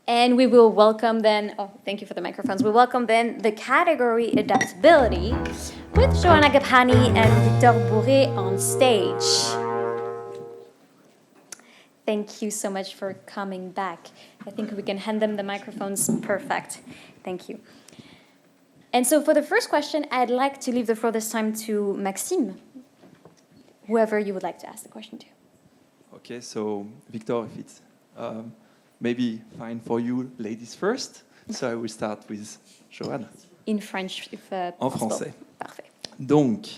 And we will welcome then, oh, thank you for the microphones. We welcome then the category Adaptability with Johanna Gapany and Wiktor Bourée on stage. Thank you so much for coming back. I think we can hand them the microphones. Perfect. Thank you. And so for the first question, I'd like to leave the floor this time to Maxime, whoever you would like to ask the question to. Okay, so Wiktor, if it's maybe fine for you, ladies first. So I will start with Johanna. In French, if En possible. français. Parfait. Donc,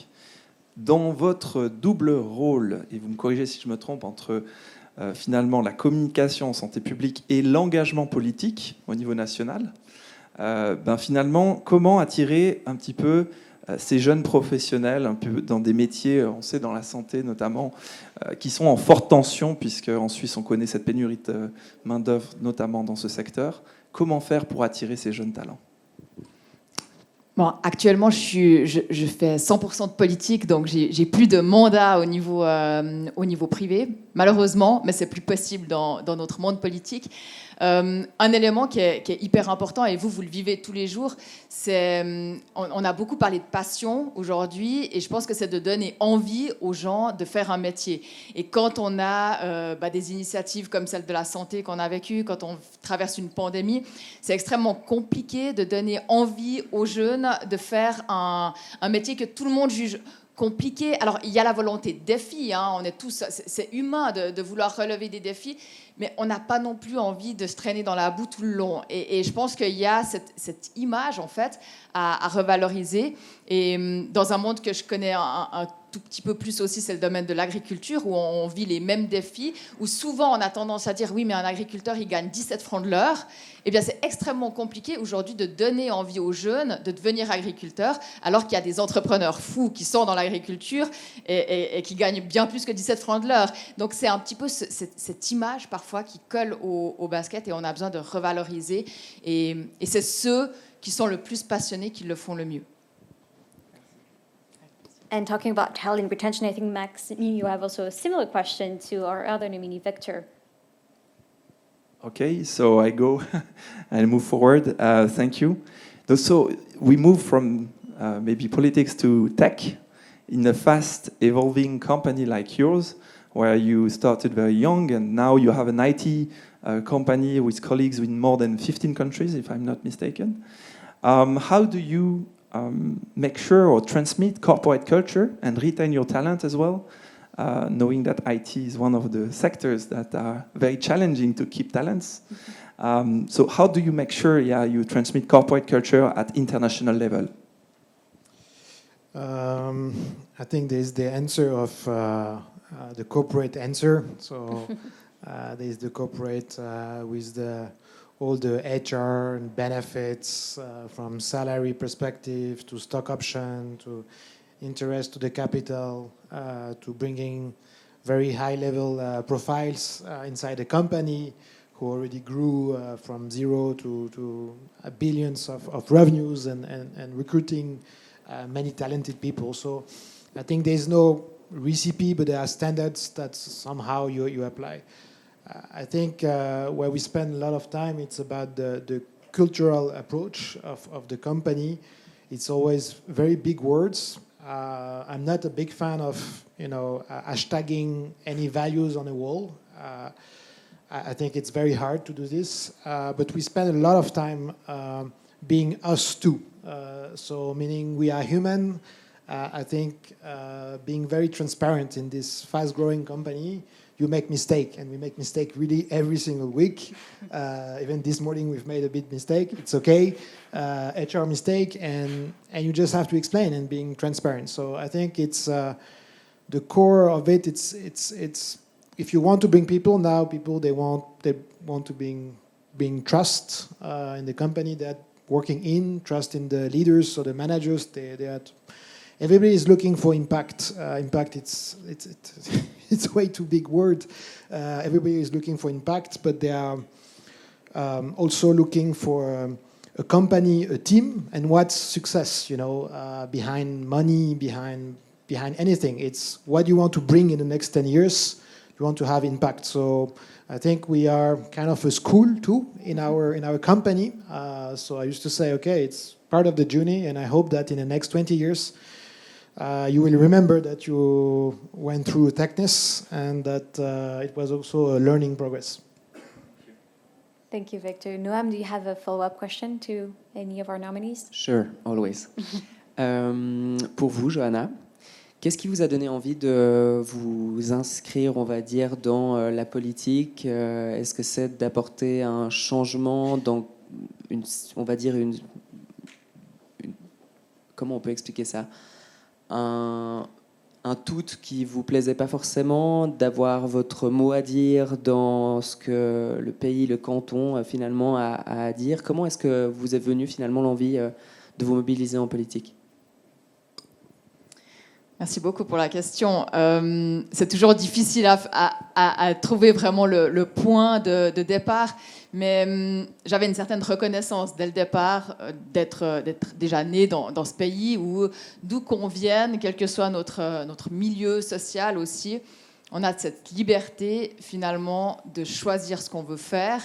dans votre double rôle, et vous me corrigez si je me trompe, entre finalement la communication en santé publique et l'engagement politique au niveau national, finalement, comment attirer un petit peu ces jeunes professionnels un peu dans des métiers, on sait dans la santé notamment, qui sont en forte tension, puisque en Suisse on connaît cette pénurie de main-d'œuvre, notamment dans ce secteur. Comment faire pour attirer ces jeunes talents ? Bon, actuellement, je fais 100% de politique, donc j'ai plus de mandat au niveau privé, malheureusement, mais c'est plus possible dans notre monde politique. Un élément qui est hyper important, et vous le vivez tous les jours, c'est on a beaucoup parlé de passion aujourd'hui, et je pense que c'est de donner envie aux gens de faire un métier. Et quand on a des initiatives comme celle de la santé qu'on a vécue, quand on traverse une pandémie, c'est extrêmement compliqué de donner envie aux jeunes de faire un métier que tout le monde juge compliqué. Alors, il y a la volonté de défi, hein, on est tous, c'est humain de vouloir relever des défis, mais on n'a pas non plus envie de se traîner dans la boue tout le long. Et je pense qu'il y a cette image, en fait, à revaloriser. Et dans un monde que je connais un tout petit peu plus aussi, c'est le domaine de l'agriculture, où on vit les mêmes défis, où souvent on a tendance à dire « oui, mais un agriculteur, il gagne 17 francs de l'heure ». Eh bien, c'est extrêmement compliqué aujourd'hui de donner envie aux jeunes de devenir agriculteurs, alors qu'il y a des entrepreneurs fous qui sont dans l'agriculture et qui gagnent bien plus que 17 francs de l'heure. Donc, c'est un petit peu cette image, parfois, qui colle au basket, et on a besoin de revaloriser. Et c'est ceux qui sont le plus passionnés qui le font le mieux. And talking about talent retention, I think, Maxime, you have also a similar question to our other nominee, Wiktor. Okay, so I go and move forward. Thank you. So we move from maybe politics to tech in a fast evolving company like yours, where you started very young and now you have an IT company with colleagues in more than 15 countries, if I'm not mistaken. How do you make sure or transmit corporate culture and retain your talent as well? Knowing that IT is one of the sectors that are very challenging to keep talents. So how do you make sure you transmit corporate culture at international level? I think there's the answer of the corporate answer. So there's the corporate with all the HR and benefits, from salary perspective to stock option to interest to the capital, to bringing very high-level profiles inside the company who already grew from zero to billions of revenues and recruiting many talented people. So I think there's no recipe, but there are standards that somehow you apply. I think where we spend a lot of time, it's about the cultural approach of the company. It's always very big words. I'm not a big fan of hashtagging any values on a wall. I think it's very hard to do this, but we spend a lot of time being us too. So meaning we are human. I think being very transparent in this fast-growing company. You make mistake, and we make mistake really every single week. Even this morning we've made a big mistake. It's okay, HR mistake, and you just have to explain and being transparent. So I think it's the core of it. It's if you want to bring people now, people they want to bring trust in the company that working in, trust in the leaders, so the managers. Everybody is looking for impact. Impact, it's way too big word. Everybody is looking for impact, but they are also looking for a company, a team, and what's success. Behind money, behind anything. It's what you want to bring in the next 10 years we want to have impact. So I think we are kind of a school too in our company. So I used to say, okay, it's part of the journey, and I hope that in the next 20 years, you will remember that you went through techness and that it was also a learning progress. Thank you, Victor. Noam, do you have a follow-up question to any of our nominees? Sure, always. Pour vous, Johanna, qu'est-ce qui vous a donné envie de vous inscrire, on va dire, dans la politique? Est-ce que c'est d'apporter un changement dans on va dire comment on peut expliquer ça? Un tout qui vous plaisait pas forcément, d'avoir votre mot à dire dans ce que le pays, le canton finalement a à dire. Comment est-ce que vous est venue finalement l'envie de vous mobiliser en politique? Merci beaucoup pour la question. C'est toujours difficile à trouver vraiment le point de départ, mais j'avais une certaine reconnaissance dès le départ d'être déjà né dans ce pays où, d'où qu'on vienne, quel que soit notre milieu social aussi, on a cette liberté finalement de choisir ce qu'on veut faire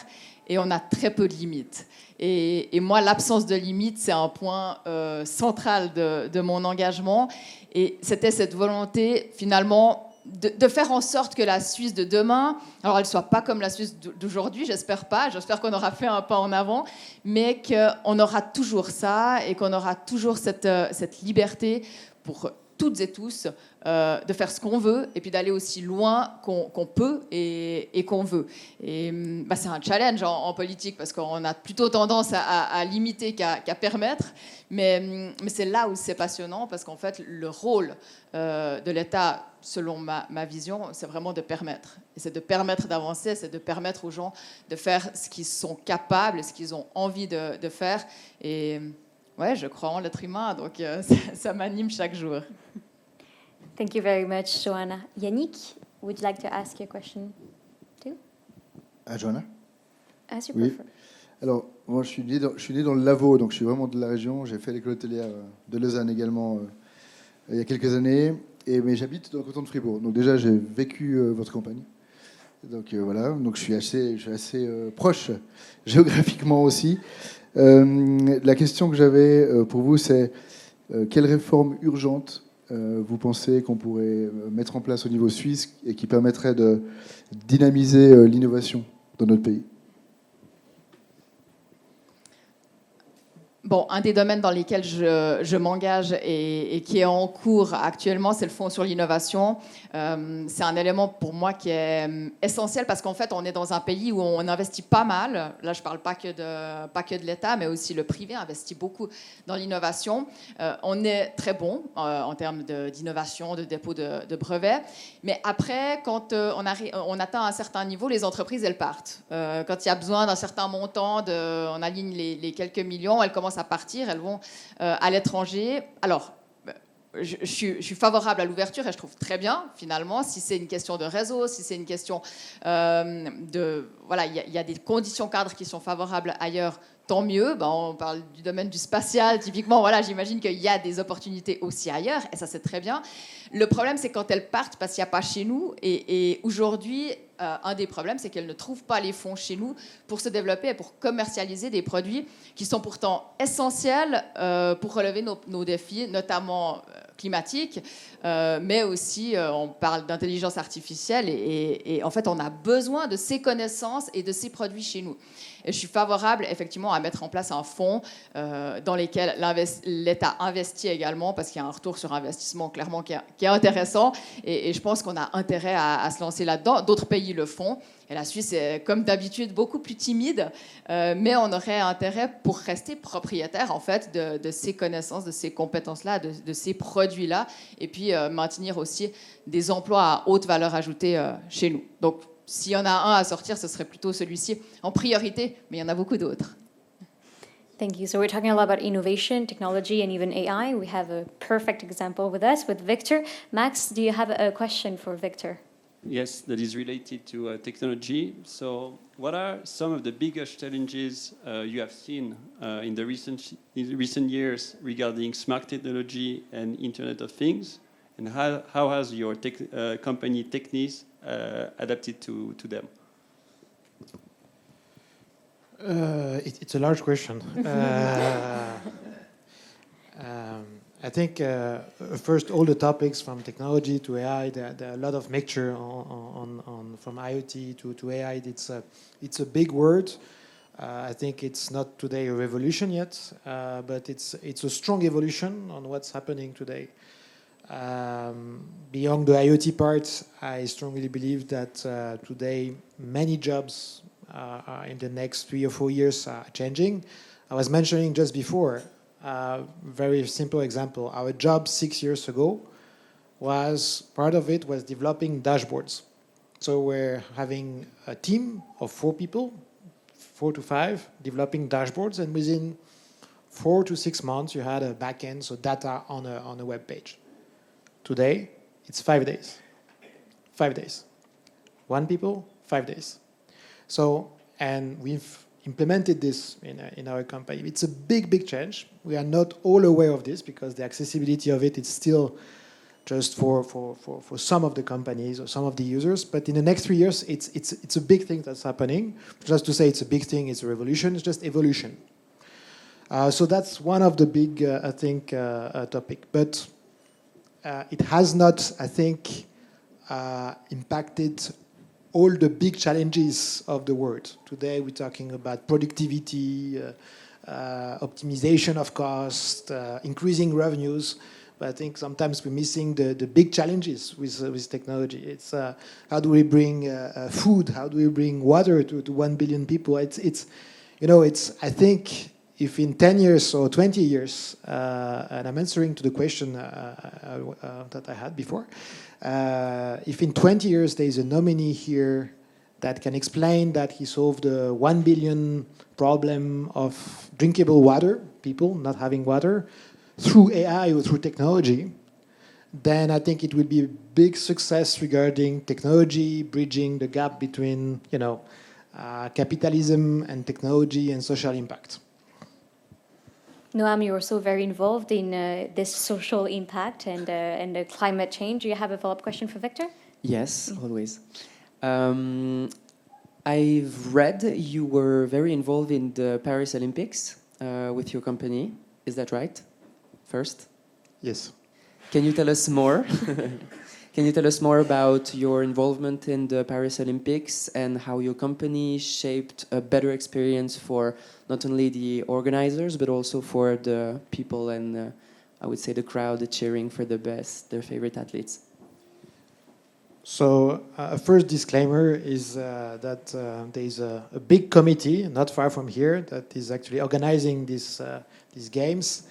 et on a très peu de limites. Et moi, l'absence de limites, c'est un point central de mon engagement. Et c'était cette volonté, finalement, de faire en sorte que la Suisse de demain, alors elle ne soit pas comme la Suisse d'aujourd'hui, j'espère pas, j'espère qu'on aura fait un pas en avant, mais qu'on aura toujours ça et qu'on aura toujours cette liberté pour toutes et tous de faire ce qu'on veut et puis d'aller aussi loin qu'on peut et qu'on veut. Et c'est un challenge en politique parce qu'on a plutôt tendance à limiter qu'à permettre, mais c'est là où c'est passionnant parce qu'en fait, le rôle de l'État, selon ma vision, c'est vraiment de permettre. Et c'est de permettre d'avancer, c'est de permettre aux gens de faire ce qu'ils sont capables, ce qu'ils ont envie de faire. Et ouais, je crois en l'être humain, donc ça m'anime chaque jour. Thank you very much, Johanna. Yannick, would you like to ask your question too? À Johanna? As you Oui. prefer. Alors, moi, je suis né dans le Lavaux, donc je suis vraiment de la région. J'ai fait l'école hôtelière de Lausanne également il y a quelques années, mais j'habite dans le canton de Fribourg. Donc déjà, j'ai vécu votre campagne. Donc voilà, donc je suis assez proche géographiquement aussi. La question que j'avais pour vous, c'est quelle réforme urgente vous pensez qu'on pourrait mettre en place au niveau suisse et qui permettrait de dynamiser l'innovation dans notre pays? Bon, un des domaines dans lesquels je m'engage et qui est en cours actuellement, c'est le Fonds sur l'innovation. C'est un élément pour moi qui est essentiel parce qu'en fait, on est dans un pays où on investit pas mal. Là, je ne parle pas que de l'État, mais aussi le privé investit beaucoup dans l'innovation. On est très bon en termes d'innovation, de dépôt de brevets. Mais après, quand on atteint un certain niveau, les entreprises, elles partent. Quand il y a besoin d'un certain montant, on aligne les quelques millions, elles commencent à partir, elles vont à l'étranger. Alors, je suis favorable à l'ouverture et je trouve très bien, finalement, si c'est une question de réseau, si c'est une question voilà, il y a des conditions cadres qui sont favorables ailleurs, tant mieux. On parle du domaine du spatial, typiquement, voilà, j'imagine qu'il y a des opportunités aussi ailleurs, et ça, c'est très bien. Le problème, c'est quand elles partent, parce qu'il n'y a pas chez nous, et aujourd'hui, un des problèmes, c'est qu'elles ne trouvent pas les fonds chez nous pour se développer et pour commercialiser des produits qui sont pourtant essentiels pour relever nos défis, notamment climatiques, mais aussi, on parle d'intelligence artificielle, et en fait, on a besoin de ces connaissances et de ces produits chez nous. Et je suis favorable, effectivement, à mettre en place un fonds dans lequel l'État investit également, parce qu'il y a un retour sur investissement, clairement, qui est intéressant. Et je pense qu'on a intérêt à se lancer là-dedans. D'autres pays le font. Et la Suisse est, comme d'habitude, beaucoup plus timide. Mais on aurait intérêt pour rester propriétaire, en fait, de ces connaissances, de ces compétences-là, de ces produits-là. Et puis, maintenir aussi des emplois à haute valeur ajoutée chez nous. Donc, s'il y en a un à sortir, ce serait plutôt celui-ci en priorité, mais il y en a beaucoup d'autres. Thank you. So we're talking a lot about innovation, technology, and even AI. We have a perfect example with us, with Wiktor. Max, do you have a question for Wiktor? Yes, that is related to technology. So what are some of the biggest challenges you have seen in the recent years regarding smart technology and Internet of Things? and how has your company techniques adapted to them? It's a large question. I think first, all the topics from technology to AI, there are a lot of mixture on from IoT to AI. It's a big word. I think it's not today a revolution yet, but it's a strong evolution on what's happening today. Beyond the IoT part, I strongly believe that today many jobs in the next 3 or 4 years are changing. I was mentioning just before, very simple example. Our job 6 years ago was, part of it was developing dashboards. So we're having a team of 4 people, 4 to 5, developing dashboards, and within 4 to 6 months, you had a backend, so data on a web page. Today, it's 5 days. 5 days. 1 people, 5 days. So, and we've implemented this in our company. It's a big change. We are not all aware of this because the accessibility of it is still just for some of the companies or some of the users. But in the next 3 years, it's a big thing that's happening. Just to say it's a big thing, it's a revolution, it's just evolution. So that's one of the big, I think, topic. But it has not, I think, impacted all the big challenges of the world. Today we're talking about productivity, optimization of cost, increasing revenues. But I think sometimes we're missing the big challenges with technology. It's how do we bring food? How do we bring water to 1 billion people? It's I think if in 10 years or 20 years, and I'm answering to the question that I had before, if in 20 years there is a nominee here that can explain that he solved the 1 billion problem of drinkable water, people not having water, through AI or through technology, then I think it will be a big success regarding technology, bridging the gap between capitalism and technology and social impact. Noam, you're also very involved in this social impact and the climate change. Do you have a follow-up question for Wiktor? Yes, always. I've read you were very involved in the Paris Olympics with your company. Is that right? First? Yes. Can you tell us more? Can you tell us more about your involvement in the Paris Olympics and how your company shaped a better experience for not only the organizers, but also for the people and I would say the crowd cheering for their favorite athletes? So a first disclaimer is that there is a big committee not far from here that is actually organizing these games.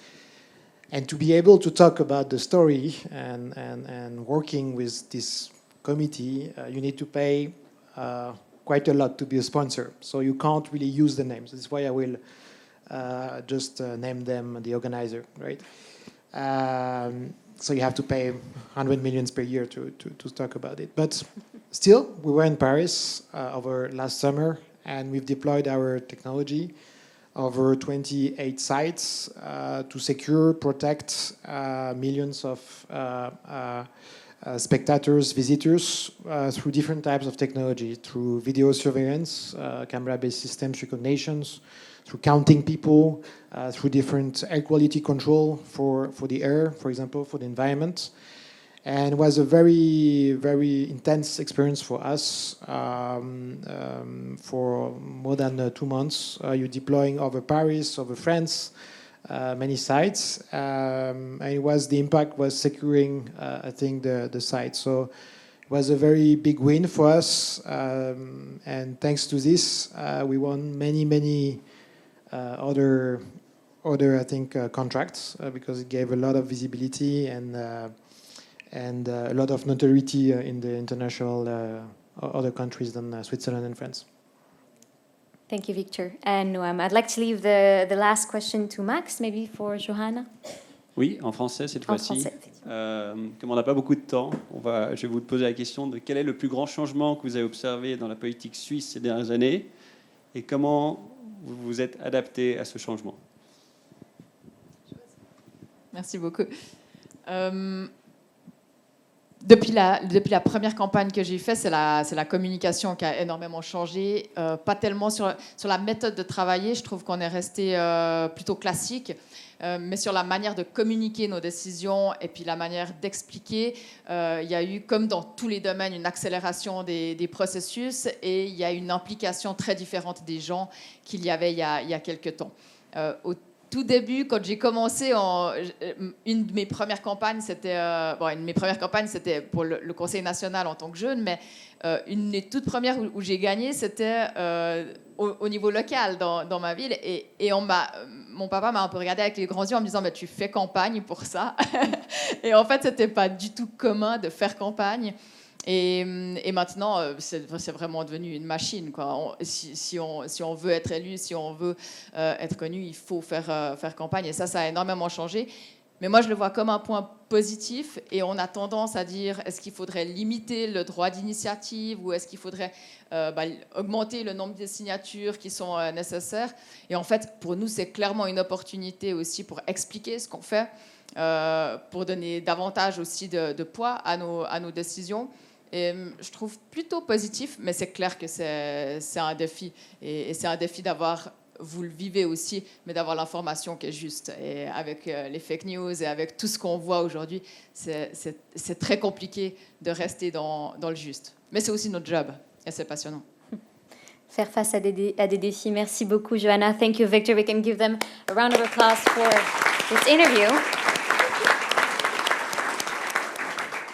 And to be able to talk about the story and working with this committee, you need to pay quite a lot to be a sponsor. So you can't really use the names. That's why I will just name them the organizer, right? So you have to pay 100 million per year to talk about it. But still, we were in Paris over last summer, and we've deployed our technology over 28 sites to secure, protect millions of spectators, visitors through different types of technology, through video surveillance, camera-based systems recognitions, through counting people, through different air quality control for the air, for example, for the environment. And it was a very, very intense experience for us. For more than 2 months, you're deploying over Paris, over France, many sites. And the impact was securing, I think, the site. So it was a very big win for us. And thanks to this, we won many other I think, contracts because it gave a lot of visibility and a lot of notoriety in the international other countries than Switzerland and France. Thank you, Wiktor. And Noam, I'd like to leave the last question to Max, maybe for Johanna. Oui, en français cette fois-ci. Comme on n'a pas beaucoup de temps, je vais vous poser la question de quel est le plus grand changement que vous avez observé dans la politique suisse ces dernières années et comment vous vous êtes adapté à ce changement. Merci beaucoup. Depuis la première campagne que j'ai faite, c'est la communication qui a énormément changé. Pas tellement sur la méthode de travailler, je trouve qu'on est resté plutôt classique, mais sur la manière de communiquer nos décisions et puis la manière d'expliquer. Il y a eu, comme dans tous les domaines, une accélération des processus et il y a une implication très différente des gens qu'il y avait il y a quelques temps. Au tout début, quand j'ai commencé, une de mes premières campagnes, c'était pour le Conseil national en tant que jeune, mais une des toutes premières où j'ai gagné, c'était au niveau local dans ma ville. Et mon papa m'a un peu regardé avec les grands yeux en me disant « tu fais campagne pour ça ?» Et en fait, c'était pas du tout commun de faire campagne. Et maintenant, c'est vraiment devenu une machine, quoi. Si on veut être élu, si on veut être connu, il faut faire campagne. Et ça a énormément changé. Mais moi, je le vois comme un point positif. Et on a tendance à dire, est-ce qu'il faudrait limiter le droit d'initiative ou est-ce qu'il faudrait augmenter le nombre de signatures qui sont nécessaires? Et en fait, pour nous, c'est clairement une opportunité aussi pour expliquer ce qu'on fait, pour donner davantage aussi de poids à nos décisions. Et je trouve plutôt positif, mais c'est clair que c'est un défi. Et c'est un défi d'avoir, vous le vivez aussi, mais d'avoir l'information qui est juste. Et avec les fake news et avec tout ce qu'on voit aujourd'hui, c'est très compliqué de rester dans le juste. Mais c'est aussi notre job et c'est passionnant. Faire face à des défis. Merci beaucoup, Johanna. Thank you, Wiktor. We can give them a round of applause for this interview.